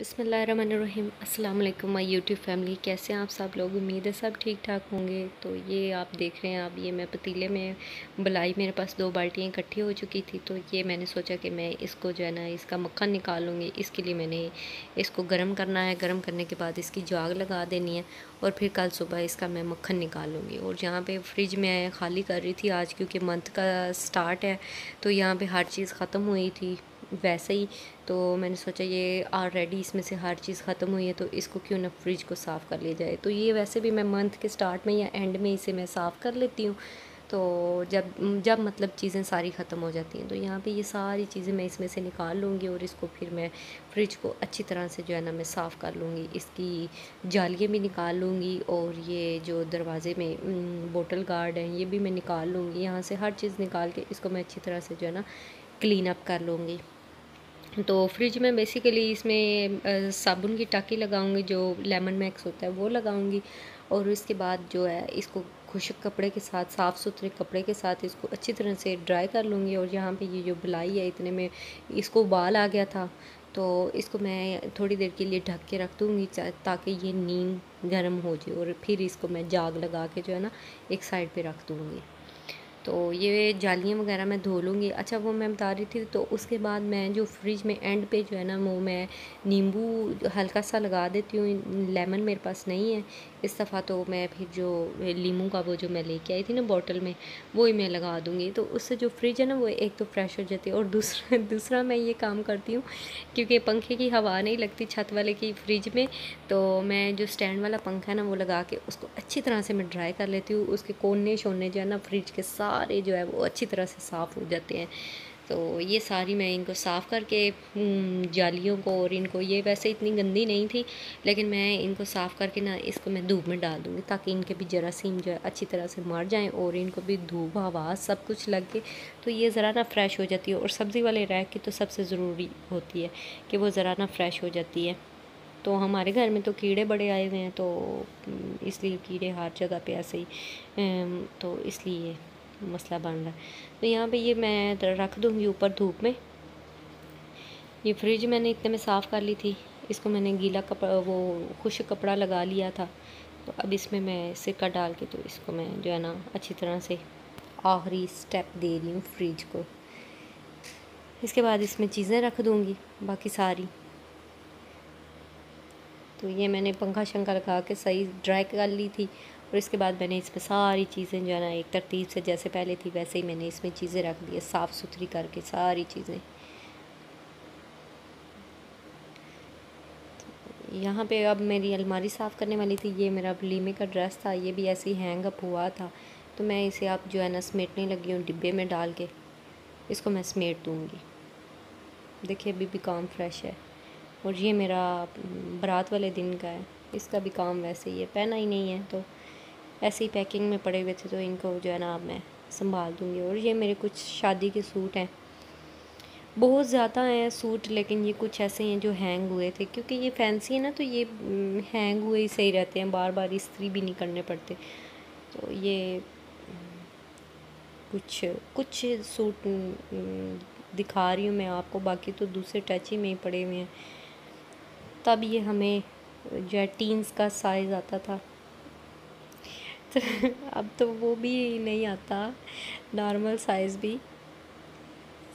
बिस्मिल्लाहिर्रहमानिर्रहीम। अस्सलाम वालेकुम माय यूट्यूब फैमिली, कैसे हैं आप सब लोग। उम्मीद है सब ठीक ठाक होंगे। तो ये आप देख रहे हैं, अब ये मैं पतीले में बलाई, मेरे पास 2 बाल्टियाँ इकट्ठी हो चुकी थी। तो ये मैंने सोचा कि मैं इसको जो है ना, इसका मक्खन निकाल लूँगी। इसके लिए मैंने इसको गर्म करना है। गर्म करने के बाद इसकी जाग लगा देनी है और फिर कल सुबह इसका मैं मक्खन निकाल लूँगी। और यहाँ पर फ्रिज में खाली कर रही थी आज, क्योंकि मंथ का स्टार्ट है, तो यहाँ पर हर चीज़ ख़त्म हुई थी वैसे ही। तो मैंने सोचा ये ऑलरेडी इसमें से हर चीज़ ख़त्म हुई है, तो इसको क्यों ना फ्रिज को साफ़ कर लिया जाए। तो ये वैसे भी मैं मंथ के स्टार्ट में या एंड में इसे मैं साफ़ कर लेती हूँ। तो जब जब मतलब चीज़ें सारी ख़त्म हो जाती हैं, तो यहाँ पे ये सारी चीज़ें मैं इसमें से निकाल लूँगी और इसको फिर मैं फ्रिज को अच्छी तरह से जो है ना मैं साफ़ कर लूँगी। इसकी जालियाँ भी निकाल लूँगी और ये जो दरवाज़े में बोतल गार्ड हैं ये भी मैं निकाल लूँगी। यहाँ से हर चीज़ निकाल के इसको मैं अच्छी तरह से जो है ना क्लीन अप कर लूँगी। तो फ्रिज में बेसिकली इसमें साबुन की टाँकी लगाऊंगी, जो लेमन मैक्स होता है वो लगाऊंगी। और उसके बाद जो है इसको खुश्क कपड़े के साथ, साफ़ सुथरे कपड़े के साथ इसको अच्छी तरह से ड्राई कर लूँगी। और यहाँ पे ये जो बलाई है, इतने में इसको उबाल आ गया था, तो इसको मैं थोड़ी देर के लिए ढक के रख दूँगी ताकि ये नीम गर्म हो जाए। और फिर इसको मैं जाग लगा के जो है ना एक साइड पे रख दूँगी। तो ये जालियाँ वगैरह मैं धो लूँगी। अच्छा, वो मैं बता रही थी, तो उसके बाद मैं जो फ्रिज में एंड पे जो है ना, वो मैं नींबू हल्का सा लगा देती हूँ। लेमन मेरे पास नहीं है इस दफ़ा, तो मैं फिर जो लीमू का वो जो मैं लेके आई थी ना बॉटल में, वो ही मैं लगा दूँगी। तो उससे जो फ्रिज है ना वो एक तो फ्रेश हो जाती है। और दूसरा मैं ये काम करती हूँ, क्योंकि पंखे की हवा नहीं लगती छत वाले की फ्रिज में, तो मैं जो स्टैंड वाला पंखा है ना वो लगा के उसको अच्छी तरह से मैं ड्राई कर लेती हूँ। उसके कोने शोने जो है ना फ्रिज के सारे जो है वो अच्छी तरह से साफ़ हो जाते हैं। तो ये सारी मैं इनको साफ़ करके जालियों को, और इनको, ये वैसे इतनी गंदी नहीं थी, लेकिन मैं इनको साफ़ करके ना इसको मैं धूप में डाल दूँगी, ताकि इनके भी जरासीम जो है अच्छी तरह से मर जाएँ और इनको भी धूप हवा सब कुछ लग के, तो ये ज़रा ना फ्रेश हो जाती है। और सब्ज़ी वाले रैक की तो सबसे ज़रूरी होती है कि वो ज़रा ना फ्रेश हो जाती है। तो हमारे घर में तो कीड़े बड़े आए हुए हैं, तो इसलिए कीड़े हर जगह पे ऐसे ही, तो इसलिए मसला बन रहा है। तो यहाँ पे ये मैं रख दूँगी ऊपर धूप में। ये फ्रिज मैंने इतने में साफ़ कर ली थी। इसको मैंने गीला कपड़ा, वो खुश्क कपड़ा लगा लिया था। तो अब इसमें मैं सिरका डाल के, तो इसको मैं जो है ना अच्छी तरह से आखिरी स्टेप दे रही हूँ फ्रिज को। इसके बाद इसमें चीज़ें रख दूँगी बाकी सारी। तो ये मैंने पंखा शंखा लगा के सही ड्राई कर ली थी। और इसके बाद मैंने इसमें सारी चीज़ें जो है ना एक तरतीब से, जैसे पहले थी वैसे ही मैंने इसमें चीज़ें रख दी है, साफ़ सुथरी करके सारी चीज़ें। यहाँ पे अब मेरी अलमारी साफ़ करने वाली थी। ये मेरा वलीमे का ड्रेस था, ये भी ऐसे ही हैंग अप हुआ था, तो मैं इसे अब जो है ना समेटने लगी हूँ डिब्बे में डाल के। इसको मैं समेट दूँगी। देखिए अभी भी काम फ्रेश है। और ये मेरा बारात वाले दिन का है, इसका भी काम वैसे ही है, पहना ही नहीं है, तो ऐसे ही पैकिंग में पड़े हुए थे, तो इनको जो है ना अब मैं संभाल दूँगी। और ये मेरे कुछ शादी के सूट हैं, बहुत ज़्यादा हैं सूट, लेकिन ये कुछ ऐसे हैं जो हैंग हुए थे, क्योंकि ये फैंसी है ना, तो ये हैंग हुए ही सही रहते हैं, बार बार इस्त्री भी नहीं करने पड़ते। तो ये कुछ कुछ सूट दिखा रही हूँ मैं आपको, बाकी तो दूसरे टच ही में ही पड़े हुए हैं। तब ये हमें जो है टीन्स का साइज़ आता था, तो अब तो वो भी नहीं आता, नॉर्मल साइज़ भी।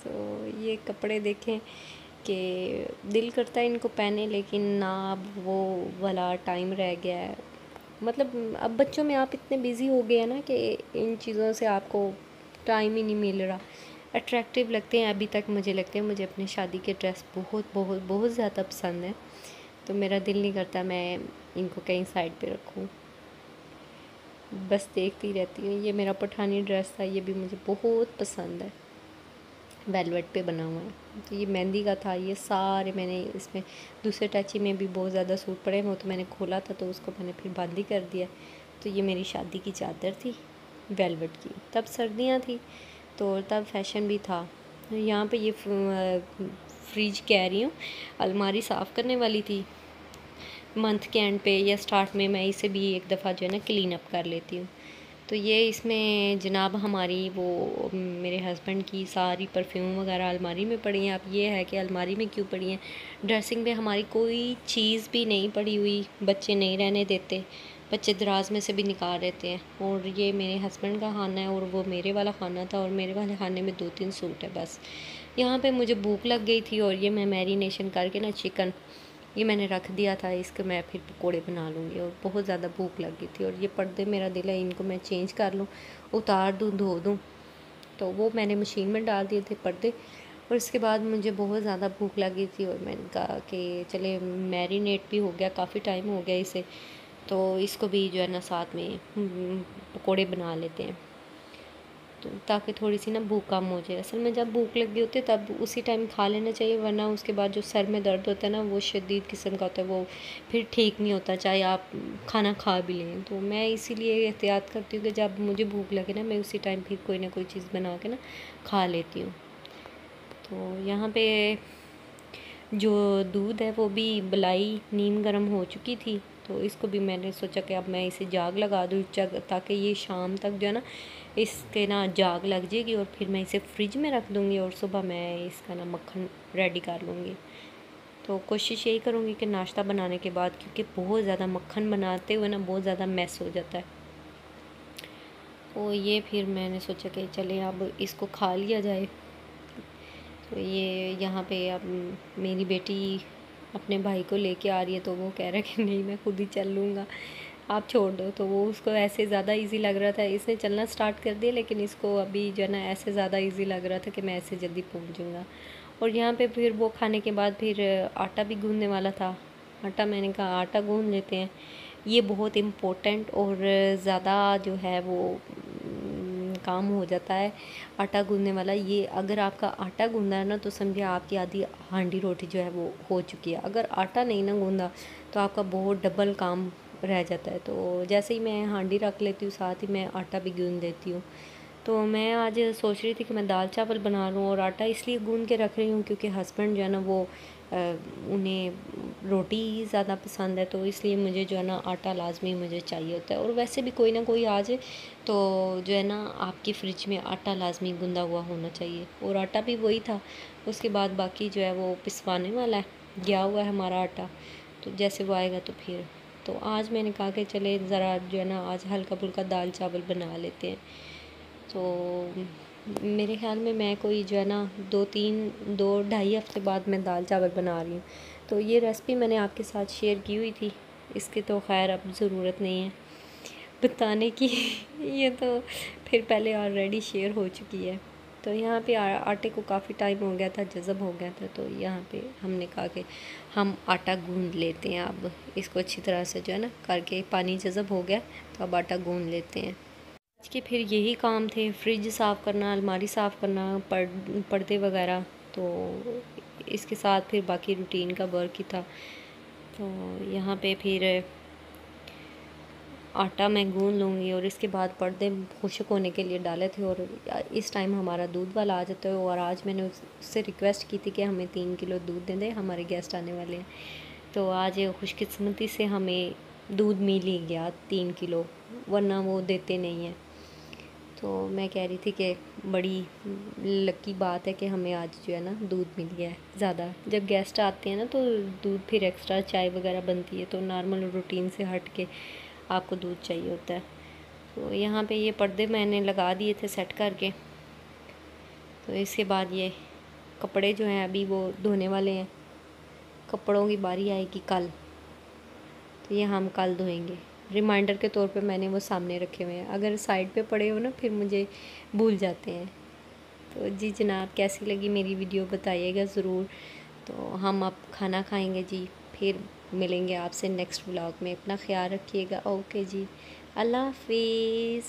तो ये कपड़े देखें कि दिल करता है इनको पहने, लेकिन ना अब वो वाला टाइम रह गया है। मतलब अब बच्चों में आप इतने बिज़ी हो गए हैं ना कि इन चीज़ों से आपको टाइम ही नहीं मिल रहा। अट्रैक्टिव लगते हैं अभी तक, मुझे लगते हैं, मुझे अपनी शादी के ड्रेस बहुत बहुत बहुत ज़्यादा पसंद है, तो मेरा दिल नहीं करता मैं इनको कहीं साइड पे रखूं, बस देखती रहती हूँ। ये मेरा पठानी ड्रेस था, ये भी मुझे बहुत पसंद है, वेलवेट पे बना हुआ है। तो ये मेहंदी का था। ये सारे मैंने इसमें दूसरे टची में भी बहुत ज़्यादा सूट पड़े हैं, तो मैंने खोला था, तो उसको मैंने फिर बंद ही कर दिया। तो ये मेरी शादी की चादर थी वेलवेट की, तब सर्दियाँ थी, तो तब फैशन भी था। यहाँ पे ये फ्रिज कह रही हूँ, अलमारी साफ़ करने वाली थी। मंथ के एंड पे या स्टार्ट में मैं इसे भी एक दफ़ा जो है ना क्लीन अप कर लेती हूँ। तो ये इसमें जनाब हमारी वो मेरे हस्बैंड की सारी परफ्यूम वगैरह अलमारी में पड़ी हैं। अब ये है कि अलमारी में क्यों पड़ी हैं, ड्रेसिंग में हमारी कोई चीज़ भी नहीं पड़ी हुई, बच्चे नहीं रहने देते, बच्चे दराज में से भी निकाल देते हैं। और ये मेरे हस्बैंड का खाना है और वो मेरे वाला खाना था, और मेरे वाले खाने में 2-3 सूट है बस। यहाँ पे मुझे भूख लग गई थी और ये मैं मैरिनेशन करके ना चिकन ये मैंने रख दिया था, इसके मैं फिर पकोड़े बना लूँगी। और बहुत ज़्यादा भूख लगी थी, और ये पर्दे मेरा दिल है इनको मैं चेंज कर लूँ, उतार दूँ, धो दूँ। तो वो मैंने मशीन में डाल दिए थे पर्दे। और इसके बाद मुझे बहुत ज़्यादा भूख लगी थी और मैंने कहा कि चले मैरिनेट भी हो गया, काफ़ी टाइम हो गया इसे, तो इसको भी जो है ना साथ में पकोड़े बना लेते हैं, तो ताकि थोड़ी सी ना भूख कम हो जाए। असल में जब भूख लगी होती है तब उसी टाइम खा लेना चाहिए, वरना उसके बाद जो सर में दर्द होता है ना वो शदीद किस्म का होता है, वो फिर ठीक नहीं होता चाहे आप खाना खा भी लें। तो मैं इसीलिए एहतियात करती हूँ कि जब मुझे भूख लगे ना मैं उसी टाइम फिर कोई ना कोई चीज़ बना के ना खा लेती हूँ। तो यहाँ पे जो दूध है वो भी बलाई नीम गर्म हो चुकी थी, तो इसको भी मैंने सोचा कि अब मैं इसे जाग लगा दूँ ताकि ये शाम तक जो है ना इसके ना जाग लग जाएगी, और फिर मैं इसे फ्रिज में रख दूँगी और सुबह मैं इसका ना मक्खन रेडी कर लूँगी। तो कोशिश यही करूँगी कि नाश्ता बनाने के बाद, क्योंकि बहुत ज़्यादा मक्खन बनाते हुए ना बहुत ज़्यादा मैस हो जाता है, तो ये फिर मैंने सोचा कि चले अब इसको खा लिया जाए। तो ये यहाँ पे अब मेरी बेटी अपने भाई को लेके आ रही है, तो वो कह रहा है कि नहीं मैं खुद ही चल लूँगा, आप छोड़ दो। तो वो उसको ऐसे ज़्यादा इजी लग रहा था, इसने चलना स्टार्ट कर दिया, लेकिन इसको अभी जो है ना ऐसे ज़्यादा इजी लग रहा था कि मैं ऐसे जल्दी पहुँच जाऊँगा। और यहाँ पे फिर वो खाने के बाद फिर आटा भी गूँधने वाला था। आटा मैंने कहा आटा गूँध लेते हैं, ये बहुत इम्पोर्टेंट और ज़्यादा जो है वो काम हो जाता है आटा गूँधने वाला। ये अगर आपका आटा गूँधा है ना तो समझिए आपकी आधी हांडी रोटी जो है वो हो चुकी है। अगर आटा नहीं ना गूँधा तो आपका बहुत डबल काम रह जाता है। तो जैसे ही मैं हांडी रख लेती हूँ साथ ही मैं आटा भी गूँध देती हूँ। तो मैं आज सोच रही थी कि मैं दाल चावल बना लूँ, और आटा इसलिए गूँध के रख रही हूँ क्योंकि हस्बैंड जो है ना वो उन्हें रोटी ज़्यादा पसंद है, तो इसलिए मुझे जो है ना आटा लाजमी मुझे चाहिए होता है। और वैसे भी कोई ना कोई आ जाए तो जो है ना आपकी फ्रिज में आटा लाजमी गूँधा हुआ होना चाहिए, और आटा भी वही था। उसके बाद बाकी जो है वो पिसवाने वाला है, गया हुआ है हमारा आटा, तो जैसे वो आएगा तो फिर। तो आज मैंने कहा कि चले ज़रा जो है ना आज हल्का फुल्का दाल चावल बना लेते हैं। तो मेरे ख़्याल में मैं कोई जो है ना 2 ढाई हफ़्ते बाद मैं दाल चावल बना रही हूँ। तो ये रेसिपी मैंने आपके साथ शेयर की हुई थी, इसकी तो खैर अब ज़रूरत नहीं है बताने की ये तो फिर पहले ऑलरेडी शेयर हो चुकी है। तो यहाँ पे आटे को काफ़ी टाइम हो गया था, जज़ब हो गया था, तो यहाँ पे हमने कहा कि हम आटा गूँध लेते हैं। अब इसको अच्छी तरह से जो है ना करके पानी जज़ब हो गया तो अब आटा गूँध लेते हैं। आज के फिर यही काम थे, फ्रिज साफ़ करना, अलमारी साफ़ करना, पर्दे वगैरह। तो इसके साथ फिर बाकी रूटीन का वर्क ही था। तो यहाँ पे फिर आटा मैं गूँध लूँगी और इसके बाद पर्दे खुश्क होने के लिए डाले थे, और इस टाइम हमारा दूध वाला आ जाता है। और आज मैंने उससे रिक्वेस्ट की थी कि हमें 3 किलो दूध दे दें, हमारे गेस्ट आने वाले हैं। तो आज खुशकिस्मती से हमें दूध मिल ही गया 3 किलो, वरना वो देते नहीं हैं। तो मैं कह रही थी कि बड़ी लकी बात है कि हमें आज जो है ना दूध मिल गया है ज़्यादा। जब गेस्ट आते हैं ना तो दूध फिर एक्स्ट्रा चाय वगैरह बनती है, तो नॉर्मल रूटीन से हट के आपको दूध चाहिए होता है। तो यहाँ पे ये पर्दे मैंने लगा दिए थे सेट करके। तो इसके बाद ये कपड़े जो हैं अभी वो धोने वाले हैं, कपड़ों की बारी आएगी कल, तो ये हम कल धोएंगे। रिमाइंडर के तौर पे मैंने वो सामने रखे हुए हैं, अगर साइड पे पड़े हो ना फिर मुझे भूल जाते हैं। तो जी जनाब, कैसी लगी मेरी वीडियो बताइएगा ज़रूर। तो हम अब खाना खाएंगे जी, फिर मिलेंगे आपसे नेक्स्ट व्लॉग में। अपना ख्याल रखिएगा। ओके जी, अल्लाह हाफिज़।